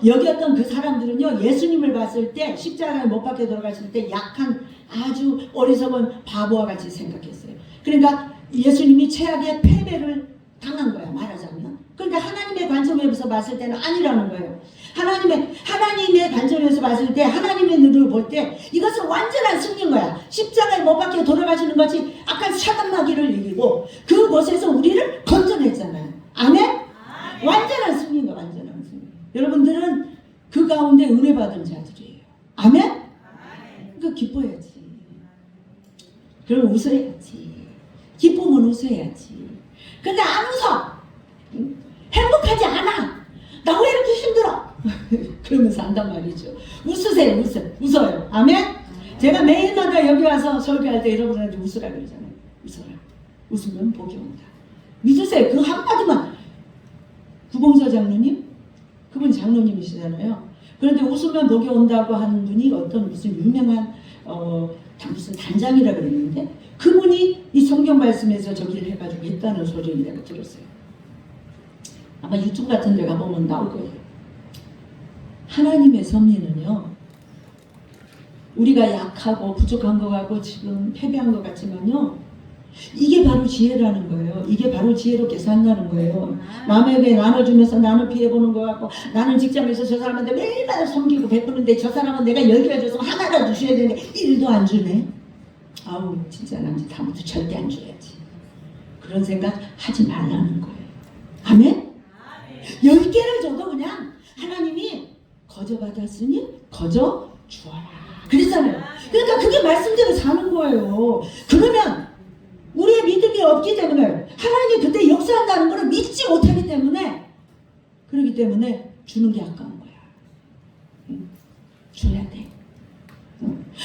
여겼던 그 사람들은요, 예수님을 봤을 때 십자가에 못 박혀 들어가실 때 약한 아주 어리석은 바보와 같이 생각했어요. 그러니까 예수님이 최악의 패배를 당한 거야, 말하자면. 그러니까 하나님의 관점에서 봤을 때는 아니라는 거예요. 하나님의 관점에서 봤을 때, 하나님의 눈으로 볼 때 이것은 완전한 승리인 거야. 십자가에 못 박혀 돌아가시는 것이 아까 사단마귀를 이기고 그곳에서 우리를 건져냈잖아요. 아멘? 완전한 승리인 거야. 완전한 승리. 여러분들은 그 가운데 은혜 받은 자들이에요. 아멘? 그러니까 기뻐야지. 그럼 웃어야지. 기쁨은 웃어야지. 근데 안 웃어. 행복하지 않아. 나 왜 이렇게 힘들어? 그러면서 한단 말이죠. 웃어요. 아멘? 제가 매일마다 여기 와서 설교할 때 여러분한테 웃으라 그러잖아요. 웃어라. 웃으면 복이 온다. 믿으세요. 그 한마디만. 구봉서 장로님? 그분 장로님이시잖아요. 그런데 웃으면 복이 온다고 하는 분이 어떤 무슨 유명한 무슨 단장이라 그랬는데 그분이 이 성경 말씀에서 저기를 해가지고 했다는 소리를 내가 들었어요. 아마 유튜브 같은 데 가보면 나올 거예요. 하나님의 섭리는요, 우리가 약하고 부족한 것 같고 지금 패배한 것 같지만요, 이게 바로 지혜라는 거예요. 이게 바로 지혜롭게 산다는 거예요. 남에게 나눠주면서 나는 피해보는 것 같고, 나는 직장에서 저 사람한테 매일마다 섬기고 베푸는데 저 사람은 내가 열개줘서 하나라도 주셔야 되는데 1도 안 주네. 아우, 진짜 난 다음부터 절대 안 줘야지. 그런 생각 하지 말라는 거예요. 아멘? 10개를 줘도 그냥 하나님이 거저 받았으니 거저 주어라. 그랬잖아요. 그러니까 그게 말씀대로 사는 거예요. 그러면 우리의 믿음이 없기 때문에, 하나님이 그때 역사한다는 걸 믿지 못하기 때문에, 그렇기 때문에 주는 게 아까운 거야. 응? 줘야 돼.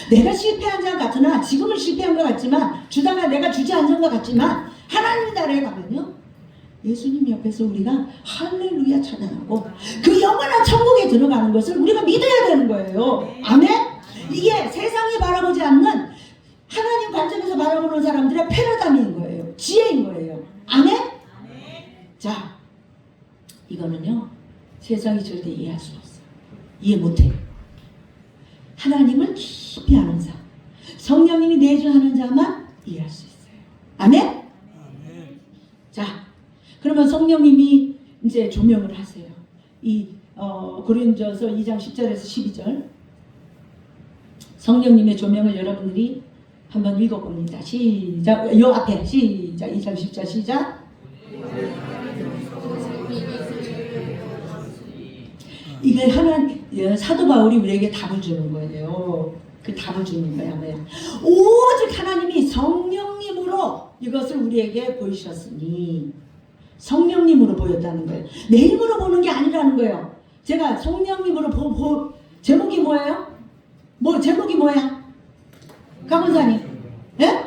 내가 실패한 자 같으나 지금은 실패한 것 같지만 주다가 내가 주저앉은 것 같지만 하나님 나라에 가면요 예수님 옆에서 우리가 할렐루야 찬양하고 그 영원한 천국에 들어가는 것을 우리가 믿어야 되는 거예요. 아멘? 이게 세상이 바라보지 않는 하나님 관점에서 바라보는 사람들의 패러다임인 거예요. 지혜인 거예요. 아멘? 자, 이거는요 세상이 절대 이해할 수 없어요. 이해 못해요. 하나님을 깊이 아는 자, 성령님이 내주하는 자만 이해할 수 있어요. 아멘? 아멘. 자, 그러면 성령님이 이제 조명을 하세요. 이 고린도전서 2장 10절에서 12절 성령님의 조명을 여러분들이 한번 읽어봅니다. 시작. 요 앞에 시작. 2장 10절 시작. 이게 사도 바울이 우리에게 답을 주는 거예요. 그 답을 주는 거야. 뭐야? 오직 하나님이 성령님으로 이것을 우리에게 보이셨으니 성령님으로 보였다는 거예요. 내 힘으로 보는 게 아니라는 거예요. 제가 성령님으로 제목이 뭐예요? 제목이 뭐야? 강원사님. 예?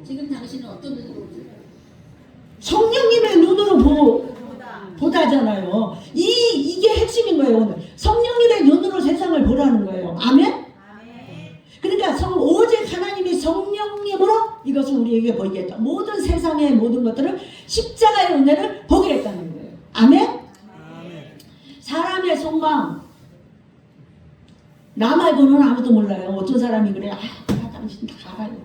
지금 당신은 어떤 눈으로 보세요? 성령님의 눈으로 보다잖아요. 이게 핵심인 거예요. 오늘 성령님의 눈으로 세상을 보라는 거예요. 아멘? 그러니까 오직 하나님이 성령님으로 이것을 우리에게 보이겠다. 모든 세상의 모든 것들을 십자가의 은혜를 보게 했다는 거예요. 아멘? 사람의 속마음 나 말고는 아무도 몰라요. 어떤 사람이 그래. 당신 다 알아요.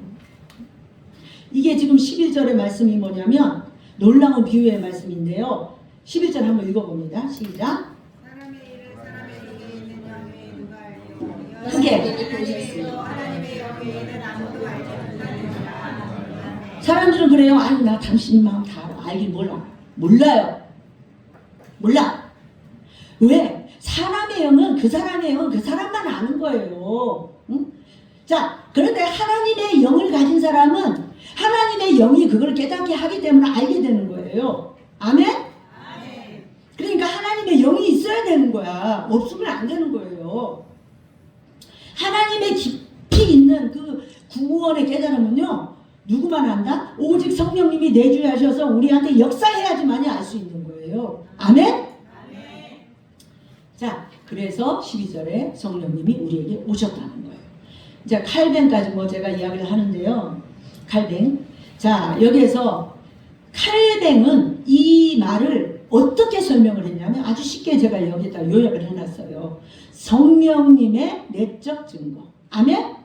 이게 지금 11절의 말씀이 뭐냐면 놀라운 비유의 말씀인데요. 11절 한번 읽어봅니다. 시작. 사람의 일을 사람의 입에 있는 영에 누가 알리요? 크게. 하나님의 영에는 아무도 알지 못하느니라. 사람들은 그래요. 아니 나 당신 마음 다 알아. 알긴 몰라요. 몰라. 왜? 사람의 영은 그 사람의 영은 그 사람만 아는 거예요. 응? 자, 그런데 하나님의 영을 가진 사람은 하나님의 영이 그걸 깨닫게 하기 때문에 알게 되는 거예요. 아멘? 그러니까 하나님의 영이 있어야 되는 거야. 없으면 안 되는 거예요. 하나님의 깊이 있는 그 구원의 깨달음은요. 누구만 안다? 오직 성령님이 내주하셔서 우리한테 역사해야지만이 알 수 있는 거예요. 아멘? 자, 그래서 12절에 성령님이 우리에게 오셨다는 거예요. 이제 칼뱅까지 제가 이야기를 하는데요. 칼뱅. 자, 여기에서 칼뱅은 이 말을 어떻게 설명을 했냐면 아주 쉽게 제가 여기다 요약을 해놨어요. 성령님의 내적 증거. 아멘?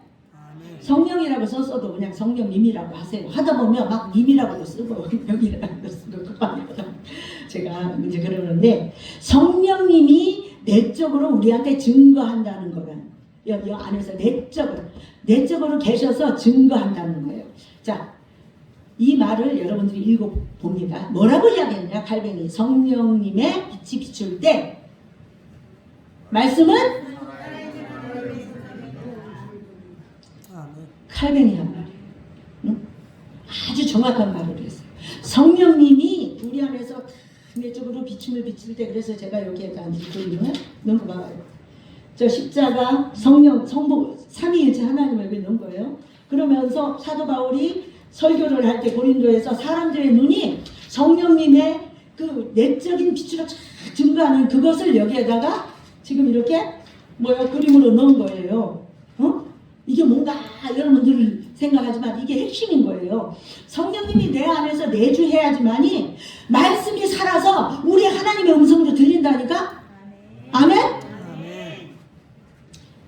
성령이라고 썼어도 그냥 성령님이라고 하세요. 하다 보면 막 님이라고도 쓰고 영이라고도 쓰고 제가 이제 그러는데 성령님이 내적으로 우리한테 증거한다는 거란 여기 안에서 내적으로 계셔서 증거한다는 거예요. 자, 이 말을 여러분들이 읽어봅니다. 뭐라고 이야기했냐? 칼뱅이 성령님의 빛이 비출 때 말씀은 칼뱅이 한 말이에요. 응? 아주 정확한 말을 했어요. 성령님이 우리 안에서 내적으로 비춤을 비칠 때 그래서 제가 여기에다 그림을 넣은 거 봐요. 저 십자가 성령 성부 삼위일체 하나님을 여기 넣은 거예요. 그러면서 사도 바울이 설교를 할 때 고린도에서 사람들의 눈이 성령님의 그 내적인 빛으로 증거하는 그것을 여기에다가 지금 이렇게 그림으로 넣은 거예요. 이게 뭔가 여러분들 생각하지만 이게 핵심인 거예요. 성령님이 내 안에서 내주해야지만이 말씀이 살아서 우리 하나님의 음성으로 들린다니까. 아멘?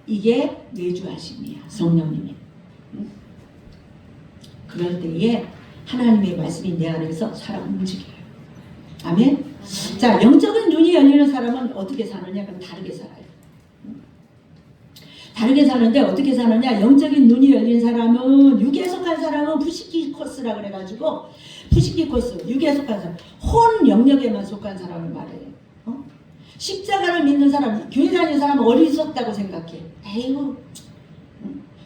이게 내주하심이야. 성령님이. 그럴 때에 하나님의 말씀이 내 안에서 살아 움직여요. 아멘? 자, 영적인 눈이 열리는 사람은 어떻게 사느냐? 그럼 다르게 살아요. 다르게 사는데 어떻게 사느냐? 영적인 눈이 열린 사람은 육에 속한 사람은 푸시키코스라 그래가지고 푸시키코스 육에 속한 사람 혼 영역에만 속한 사람을 말해요. 십자가를 믿는 사람, 교회 다니는 사람은 어리석다고 생각해. 에이구,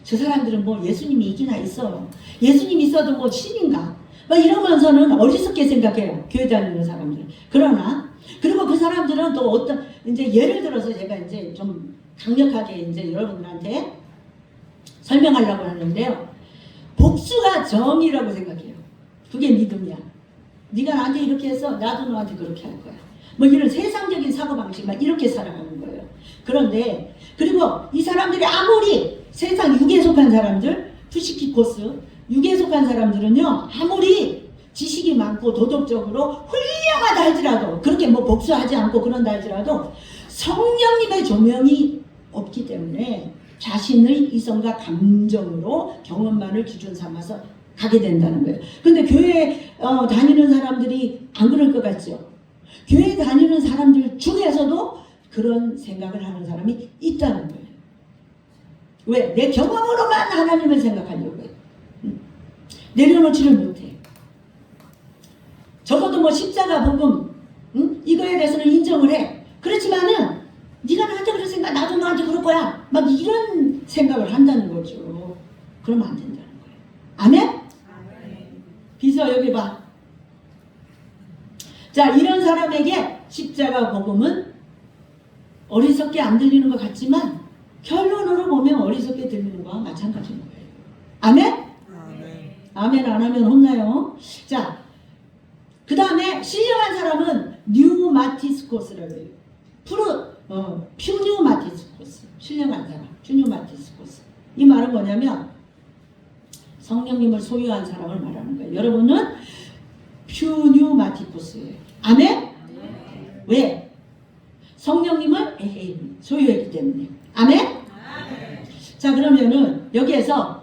저 사람들은 예수님이 있기나 있어. 예수님이 있어도 신인가? 이러면서는 어리석게 생각해요. 교회 다니는 사람들은. 그러나 그리고 그 사람들은 또 어떤 이제 예를 들어서 제가 이제 좀 강력하게 이제 여러분들한테 설명하려고 하는데요. 복수가 정의라고 생각해요. 그게 믿음이야. 네가 나한테 이렇게 해서 나도 너한테 그렇게 할 거야. 뭐 이런 세상적인 사고방식만 이렇게 살아가는 거예요. 그런데 그리고 이 사람들이 아무리 세상 육에 속한 사람들, 투시키코스, 육에 속한 사람들은요, 아무리 지식이 많고 도덕적으로 훌륭하다 할지라도, 그렇게 뭐 복수하지 않고 그런다 할지라도 성령님의 조명이 없기 때문에 자신의 이성과 감정으로 경험만을 기준 삼아서 가게 된다는 거예요. 근데 교회 다니는 사람들이 안 그럴 것 같죠? 교회 다니는 사람들 중에서도 그런 생각을 하는 사람이 있다는 거예요. 왜? 내 경험으로만 하나님을 생각하려고 해요. 내려놓지를 못해. 적어도 뭐 십자가 복음 이거에 대해서는 인정을 해. 그렇지만은 네가 나한테 그랬으니까 나도 너한테 그럴 거야. 막 이런 생각을 한다는 거죠. 그러면 안 된다는 거예요. 아멘? 비서 여기 봐. 자, 이런 사람에게 십자가 복음은 어리석게 안 들리는 것 같지만 결론으로 보면 어리석게 들리는 거와 마찬가지인 거예요. 아멘? 아멘. 아멘 안 하면 혼나요. 자, 그 다음에 신령한 사람은 뉴마티스코스라고 해요. 퓨뉴마티스코스. 신령한 사람, 퓨뉴마티스코스. 이 말은 뭐냐면 성령님을 소유한 사람을 말하는 거예요. 여러분은 퓨뉴마티코스예요. 아멘? 왜? 성령님을 소유했기 때문에. 아멘? 자, 그러면은 여기에서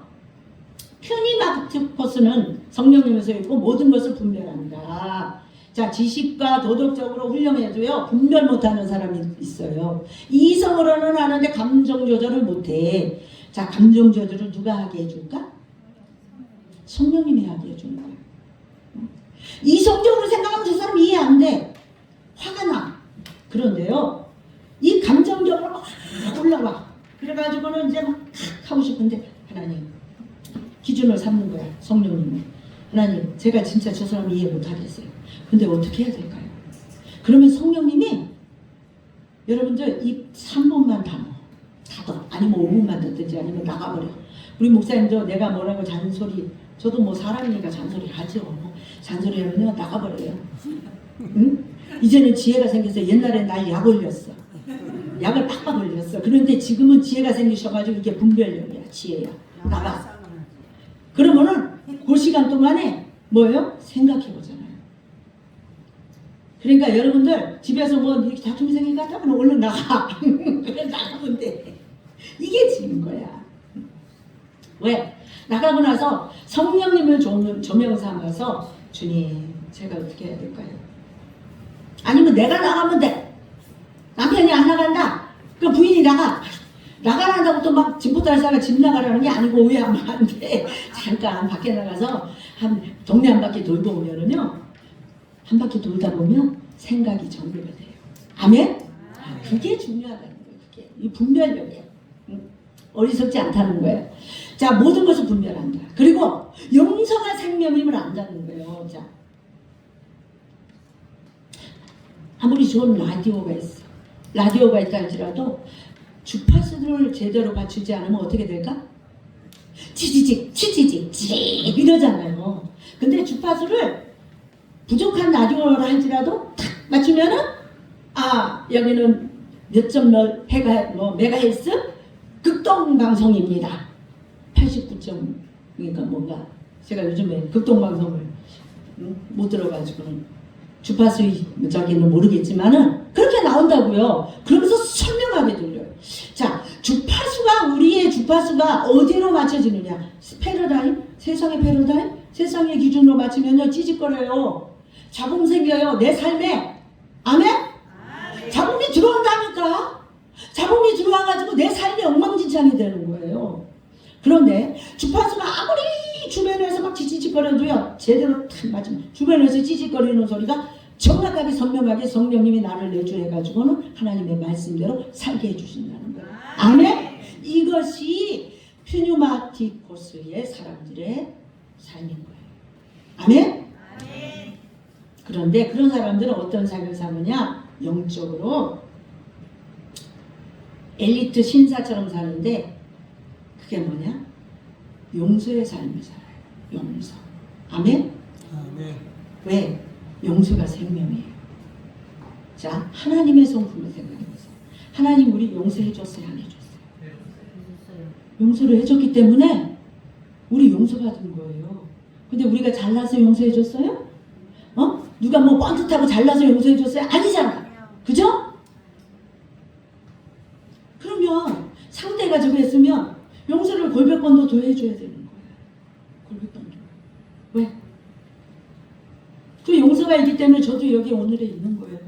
퓨니마티코스는 성령님을 소유했고 모든 것을 분별한다. 자, 지식과 도덕적으로 훌륭해도요 분별 못하는 사람이 있어요. 이성으로는 하는데 감정 조절을 못해. 자, 감정 조절을 누가 하게 해줄까? 성령님이 하게 해주는 거예요. 이성적으로 생각하면 저 사람 이해 안 돼. 화가 나. 그런데요, 이 감정적으로 막 올라와. 그래가지고는 이제 막 하고 싶은데 하나님 기준을 삼는 거야. 성령님은. 하나님, 제가 진짜 저 사람 이해 못하겠어요. 근데 어떻게 해야 될까요? 그러면 성령님이 여러분들 이 3분만 닫아. 아니면 5분만 닫든지 아니면 나가버려. 우리 목사님도 내가 뭐라고 잔소리, 저도 뭐 사람이니까 잔소리 하죠. 잔소리 하면 나가버려요. 응? 이제는 지혜가 생겨서 옛날에 날 약 올렸어. 약을 빡빡 올렸어. 그런데 지금은 지혜가 생기셔가지고 이게 분별력이야. 지혜야. 나가. 그러면은 그 시간 동안에 뭐예요? 생각해보잖아요. 그러니까 여러분들 집에서 뭐 이렇게 다툼이 생긴가 하면 얼른 나가. 그래 나가면 돼. 이게 지은 거야. 왜? 나가고 나서 성령님을 조명 삼아서 주님, 제가 어떻게 해야 될까요? 아니면 내가 나가면 돼. 남편이 안 나간다. 그 부인이 나가란다고 또 막 집부터 할 사람 집 나가라는 게 아니고 오해하면 안 돼. 잠깐 밖에 나가서 한 동네 한 바퀴 돌고 오면은요, 한 바퀴 돌다 보면 생각이 정리가 돼요. 아멘? 그게 중요하다는 거예요. 그게 이 분별력이에요. 어리석지 않다는 거예요. 자, 모든 것을 분별한다. 그리고 영성한 생명임을 안다는 거예요. 자, 아무리 좋은 라디오가 있어. 라디오가 있다 할지라도 주파수를 제대로 갖추지 않으면 어떻게 될까? 치지직 이러잖아요. 근데 주파수를 부족한 라디오라 할지라도 탁 맞추면은 여기는 몇 점 메가헬스 극동방송입니다. 89점 그러니까 뭔가 제가 요즘에 극동방송을 못 들어가지고는 주파수 저기는 모르겠지만은 그렇게 나온다고요. 그러면서 선명하게 들려요. 자, 우리의 주파수가 어디로 맞춰지느냐? 패러다임? 세상의 패러다임? 세상의 기준으로 맞추면요 찌직거려요. 잡음 생겨요. 내 삶에. 아멘? 잡음이 들어온다니까. 잡음이 들어와가지고 내 삶이 엉망진창이 되는 거예요. 그런데 주파수가 아무리 주변에서 막 찌직거려도요 제대로 탁 맞으면 주변에서 찌직거리는 소리가 정확하게 선명하게 성령님이 나를 내주해가지고는 하나님의 말씀대로 살게 해주신다는 거예요. 아멘? 이것이 퓨뉴마티코스의 사람들의 삶인 거예요. 아멘? 그런데 그런 사람들은 어떤 삶을 사느냐? 영적으로 엘리트 신사처럼 사는데 그게 뭐냐? 용서의 삶을 살아요. 용서. 아멘? 아멘. 왜? 용서가 생명이에요. 자, 하나님의 성품을 생각해보세요. 하나님 우리 용서해줬어요? 안 해줬어요? 용서를 해줬기 때문에 우리 용서받은 거예요. 근데 우리가 잘나서 용서해줬어요? 누가 뭐 뻔듯하고 잘나서 용서해줬어요? 아니잖아. 그죠? 그러면 상대가 저거 했으면 용서를 골백번도 더 해줘야 되는 거예요. 골백번도. 왜? 그 용서가 있기 때문에 저도 여기 오늘에 있는 거예요.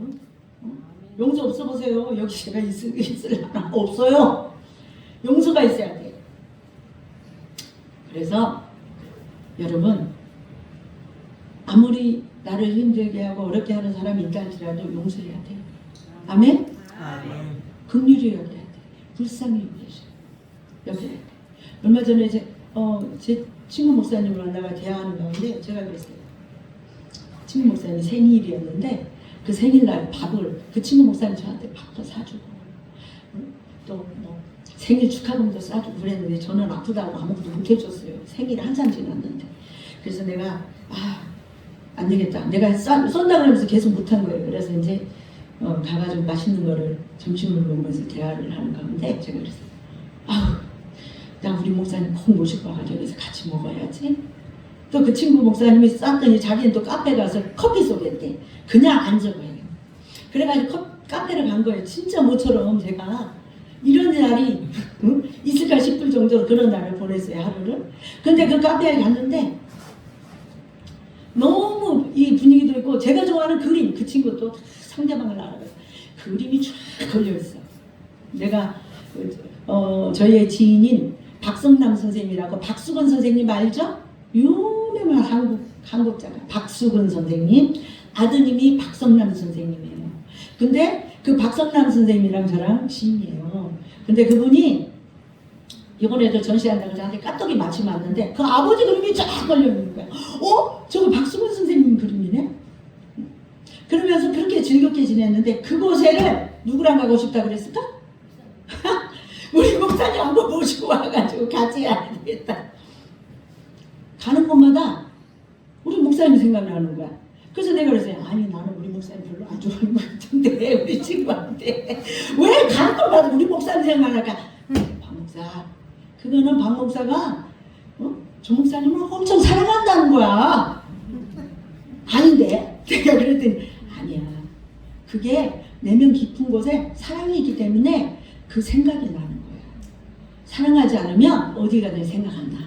용서 없어 보세요. 여기 제가 있을라나 없어요. 용서가 있어야 돼요. 그래서 여러분 아무리 나를 힘들게 하고 어렵게 하는 사람이 있다 할지라도 용서해야 돼요. 아멘? 아멘. 긍휼히 여겨야 돼. 불쌍히 여겨야 돼. 얼마 전에 제 친구 목사님을 만나가 대화하는 가운데 제가 그랬어요. 친구 목사님 생일이었는데 그 생일날 밥을 그 친구 목사님 저한테 밥도 사주고 또 뭐 생일 축하금도 싸주고 그랬는데 저는 아프다고 아무것도 못 해줬어요. 생일 한참 지났는데. 그래서 내가 안 되겠다. 내가 쏜다 그러면서 계속 못한 거예요. 그래서 이제 가가지고 맛있는 거를 점심을 먹으면서 대화를 하는 가운데 제가 그랬어요. 나 우리 목사님 꼭 모시고 와가지고 여기서 같이 먹어야지. 또 그 친구 목사님이 쌌더니 자기는 또 카페 가서 커피 쏘겠대. 그냥 앉아봐요. 그래가지고 카페를 간 거예요. 진짜 모처럼 제가 이런 날이 있을까 싶을 정도로 그런 날을 보냈어요. 하루를. 근데 그 카페에 갔는데 너무 이 분위기도 있고 제가 좋아하는 그림, 그 친구도 상대방을 알아요. 그림이 쫙 걸려있어. 내가 저희의 지인인 박성남 선생님이라고, 박수근 선생님 알죠? 유명한 한국 작가 박수근 선생님, 아드님이 박성남 선생님이에요. 근데 그 박성남 선생님이랑 저랑 지인이에요. 근데 그분이 이번에도 전시한다고 저한테 까똑이 마침 왔는데 그 아버지 그림이 쫙 걸려있는 거야. 저거 박수근 선생님 그림이네? 그러면서 그렇게 즐겁게 지냈는데 그곳에를 누구랑 가고 싶다 그랬을까? 우리 목사님 한번 모시고 와가지고 같이 해야 되겠다. 가는 곳마다 우리 목사님 생각나는 거야. 그래서 내가 그랬어요. 아니 나는 우리 목사님 별로 안 좋아하는 것 같은데 우리 친구한테 왜 가는 곳마다 우리 목사님 생각날까? 박 목사, 그거는 박 목사가 조 목사님을 엄청 사랑한다는 거야. 아닌데? 내가 그랬더니 아니야. 그게 내면 깊은 곳에 사랑이 있기 때문에 그 생각이 나는 거야. 사랑하지 않으면 어디 가든 생각 안 나.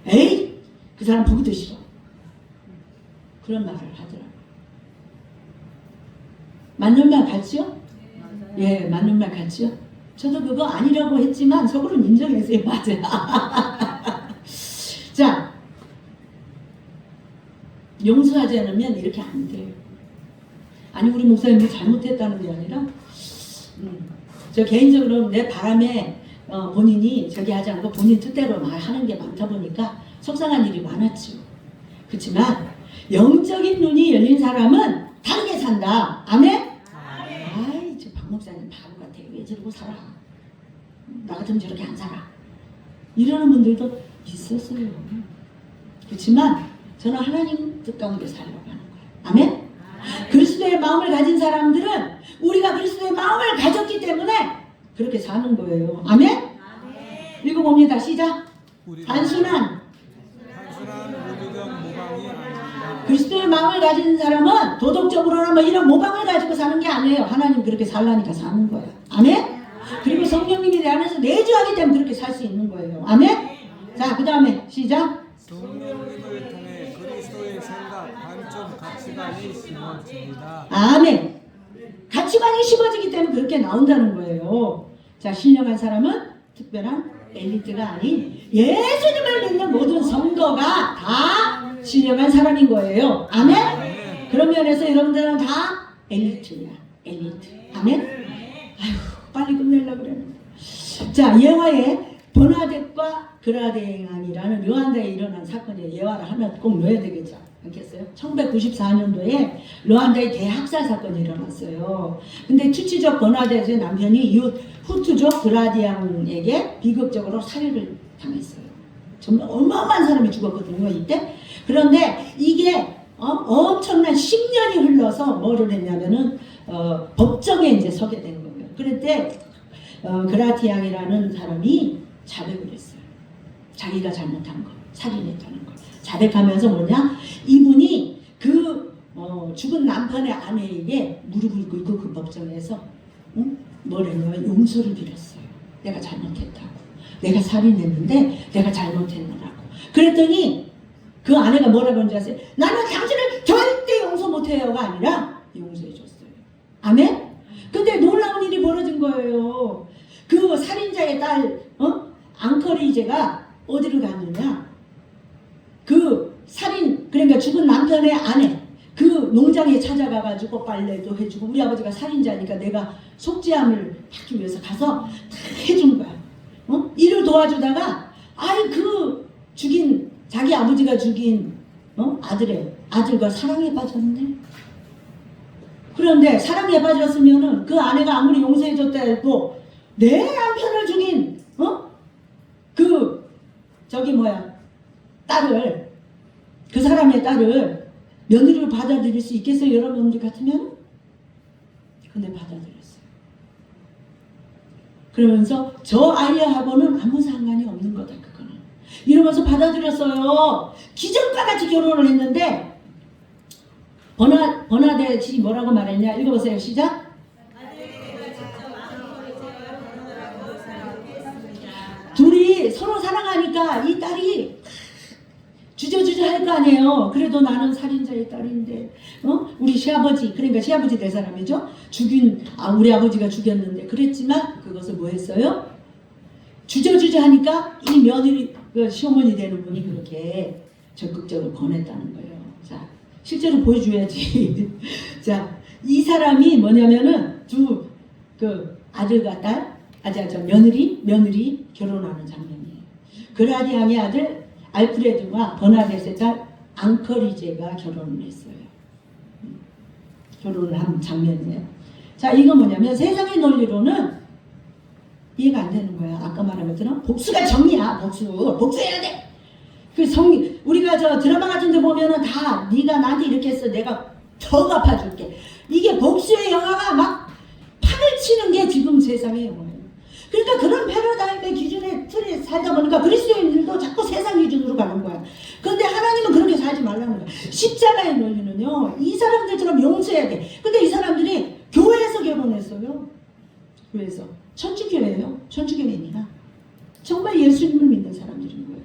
에이! 그 사람 보기도 싫어. 그런 말을 하더라고. 맞는 말 같지요? 예, 맞는 말 같지요? 저도 그거 아니라고 했지만 속으로는 인정했어요. 맞아. 자, 용서하지 않으면 이렇게 안 돼요. 아니 우리 목사님이 잘못했다는 게 아니라 저 개인적으로 내 바람에 본인이 저기 하지 않고 본인 뜻대로 말하는 게 많다 보니까 속상한 일이 많았죠. 그렇지만 영적인 눈이 열린 사람은 다르게 산다. 아멘? 아이 저 박 목사님 바보 같아. 왜 저러고 살아? 나 같으면 저렇게 안 살아. 이러는 분들도 있었어요. 그렇지만 저는 하나님 뜻 가운데 살려고 하는 거예요. 아멘? 그리스도의 마음을 가진 사람들은 우리가 그리스도의 마음을 가졌기 때문에 그렇게 사는 거예요. 아멘? 읽어봅니다. 시작. 단순한 무교경 모방이 아닙니다. 그리스도의 마음을 가진 사람은 도덕적으로나 뭐 이런 모방을 가지고 사는 게 아니에요. 하나님 그렇게 살라니까 사는 거예요. 아멘? 그리고 성령님이 내 안에서 내주하기 때문에 그렇게 살 수 있는 거예요. 아멘? 자, 그 다음에 시작. 성령님을 통해 그리스도의 생각, 관점, 가치관이 심어집니다. 아멘. 가치관이 심어지기 때문에 그렇게 나온다는 거예요. 자, 신령한 사람은 특별한 엘리트가 아닌 예수님을 믿는 모든 성도가 다 신령한 사람인 거예요. 아멘. 그런 면에서 여러분들은 다 엘리트야. 엘리트. 아멘. 아휴, 빨리 끝내려고 그랬는데. 자, 예화의 버나뎃과 그라데앙이라는 르완다에 일어난 사건이에요. 예화를 하면 꼭 넣어야 되겠죠. 않겠어요? 1994년도에 르완다의 대학살 사건이 일어났어요. 근데 투치족 버나데스의 남편이 이 후투족 그라디앙에게 비극적으로 살해를 당했어요. 정말 어마어마한 사람이 죽었거든요, 이때. 그런데 이게 엄청난 10년이 흘러서 뭐를 했냐면은 법정에 이제 서게 된 거예요. 그런데 그라티앙이라는 사람이 자백을 했어요. 자기가 잘못한 거, 살인했다는 거. 자백하면서 뭐냐? 이분이 그 죽은 남편의 아내에게 무릎을 꿇고 그 법정에서 뭐랬냐면 용서를 빌었어요. 내가 잘못했다고. 내가 살인했는데 내가 잘못했노라고. 그랬더니 그 아내가 뭐라고 하는지 아세요? 나는 당신을 절대 용서 못해요가 아니라 용서해 줬어요. 아멘? 근데 놀라운 일이 벌어진 거예요. 그 살인자의 딸 앙커리제가 어디로 갔느냐? 그 살인, 그러니까 죽은 남편의 아내, 그 농장에 찾아가가지고 빨래도 해주고, 우리 아버지가 살인자니까 내가 속죄함을 받기 위해서 가서 다 해준 거야. 일을 도와주다가 아이 그 죽인 자기 아버지가 죽인 아들과 사랑에 빠졌네. 그런데 사랑에 빠졌으면은 그 아내가 아무리 용서해줬다 해도 내 남편을 죽인 딸을, 그 사람의 딸을 며느리로 받아들일 수 있겠어요? 여러분들 같으면? 근데 받아들였어요. 그러면서 저 아이하고는 아무 상관이 없는 거다, 그거는. 이러면서 받아들였어요. 기적과 같이 결혼을 했는데 버나데시 뭐라고 말했냐? 읽어보세요. 시작. 둘이 서로 사랑하니까 이 딸이 주저주저 할 거 아니에요. 그래도 나는 살인자의 딸인데, 우리 시아버지, 그러니까 시아버지 될 사람이죠. 우리 아버지가 죽였는데, 그랬지만 그것을 뭐 했어요? 주저주저 하니까 이 며느리, 시어머니 되는 분이 그렇게 적극적으로 권했다는 거예요. 자, 실제로 보여줘야지. 자, 이 사람이 뭐냐면은 아들과 딸, 며느리 결혼하는 장면이에요. 그라디앙의 아들 알프레드와 버나데스의 딸 앙커리제가 결혼을 했어요. 결혼을 한 장면이에요. 자, 이거 뭐냐면 세상의 논리로는 이해가 안 되는 거야. 아까 말한 것처럼 복수가 정의야. 복수해야 돼. 우리가 저 드라마 같은 데 보면은 다 네가 나한테 이렇게 했어. 내가 더 갚아줄게. 이게 복수의 영화가 막 판을 치는 게 지금 세상의 영화예요. 그러니까 그런 패러다임의 기준의 틀에 살다 보니까 그리스도인들도 자꾸 세상 기준으로 가는 거야. 그런데 하나님은 그렇게 살지 말라는 거야. 십자가의 논리는요, 이 사람들처럼 용서해야 돼. 근데 이 사람들이 교회에서 결혼했어요. 교회에서. 천주교회예요. 천주교회입니다. 정말 예수님을 믿는 사람들인 거예요.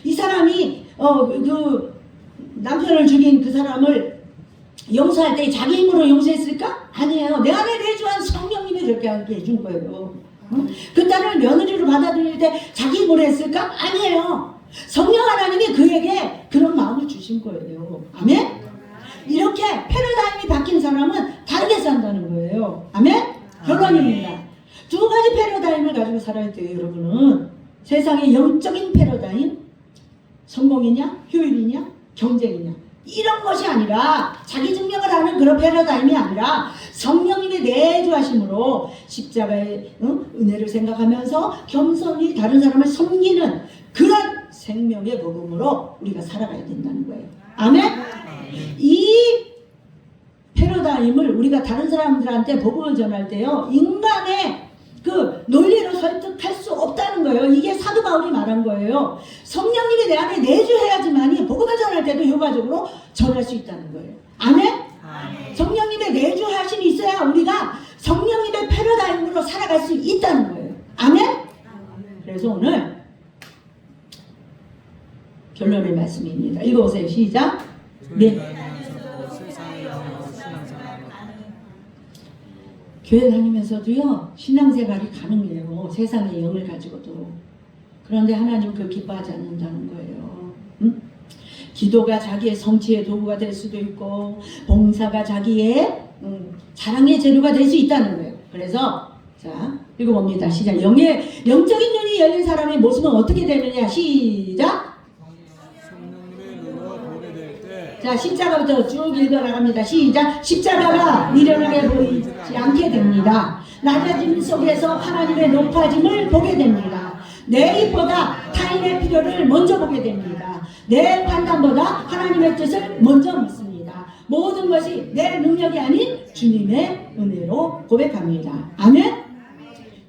이 사람이 그 남편을 죽인 그 사람을 용서할 때 자기 힘으로 용서했을까? 아니에요. 내 안에 내주한 성령님이 그렇게 하게 해준 거예요. 그 딸을 며느리로 받아들일 때 자기 힘으로 했을까? 아니에요. 성령 하나님이 그에게 그런 마음을 주신 거예요. 아멘? 이렇게 패러다임이 바뀐 사람은 다르게 산다는 거예요. 아멘? 결론입니다. 두 가지 패러다임을 가지고 살아야 돼요, 여러분은. 세상의 영적인 패러다임, 성공이냐, 효율이냐, 경쟁이냐, 이런 것이 아니라, 자기 증명을 하는 그런 패러다임이 아니라 성령님의 내주하심으로 십자가의 은혜를 생각하면서 겸손히 다른 사람을 섬기는 그런 생명의 복음으로 우리가 살아가야 된다는 거예요. 아멘? 이 패러다임을 우리가 다른 사람들한테 복음을 전할 때요, 인간의 그 논리로 설득할 수 없다는 거예요. 이게 사도 바울이 말한 거예요. 성령님이 내 안에 내주해야지만이 복음을 전할 때도 효과적으로 전할 수 있다는 거예요. 아멘? 성령님의 내주하심이 있어야 우리가 성령님의 패러다임으로 살아갈 수 있다는 거예요. 아멘? 그래서 오늘 결론의 말씀입니다. 읽어보세요. 시작. 네. 교회 다니면서도요, 신앙생활이 가능해요. 세상의 영을 가지고도. 그런데 하나님은 그걸 기뻐하지 않는다는 거예요. 응? 기도가 자기의 성취의 도구가 될 수도 있고, 봉사가 자기의 자랑의 재료가 될 수 있다는 거예요. 그래서 자, 읽어봅니다. 시작. 영적인 눈이 열린 사람의 모습은 어떻게 되느냐. 시작. 성령님의 눈으로 보게 될 때 자, 십자가부터 쭉 읽어나갑니다. 시작. 십자가가 미련하게 보이지 않게 됩니다. 낮아짐 속에서 하나님의 높아짐을 보게 됩니다. 내 입보다 타인의 필요를 먼저 보게 됩니다. 내 판단보다 하나님의 뜻을 먼저 묻습니다. 모든 것이 내 능력이 아닌 주님의 은혜로 고백합니다. 아멘.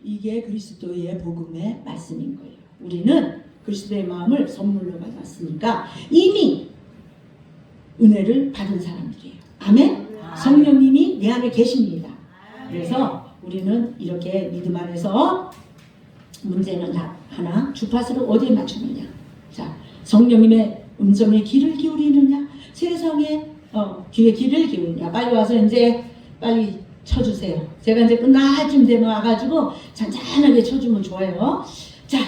이게 그리스도의 복음의 말씀인 거예요. 우리는 그리스도의 마음을 선물로 받았으니까 이미 은혜를 받은 사람들이에요. 아멘. 성령님이 내 안에 계십니다. 그래서 우리는 이렇게 믿음 안에서 문제는 하나, 주파수를 어디에 맞추느냐. 자, 성령님의 음성에 귀를 기울이느냐, 세상에 귀에 귀를 기울이느냐. 빨리 와서 이제 빨리 쳐주세요. 제가 이제 끝날 쯤 되면 와가지고 잔잔하게 쳐주면 좋아요. 자,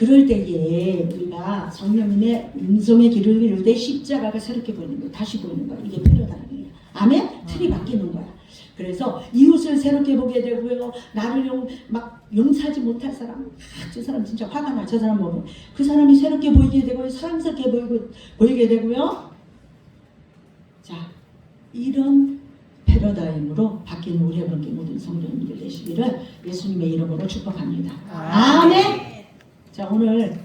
그럴 때에 우리가 성령님의 음성에 귀를 기울일 때 십자가가 새롭게 보이는 거예요. 다시 보이는 거예요. 이게 패러다임이에요. 아멘? 틀이 바뀌는 거야. 그래서 이웃을 새롭게 보게 되고요. 나를 막 용서하지 못할 사람, 저 사람 진짜 화가 나. 저 사람 보면 그 사람이 새롭게 보이게 되고요. 사랑스럽게 보이게 되고요. 자, 이런 패러다임으로 바뀌는 우리 여러분께 모든 성도님들 되시기를 예수님의 이름으로 축복합니다. 아멘. 자, 오늘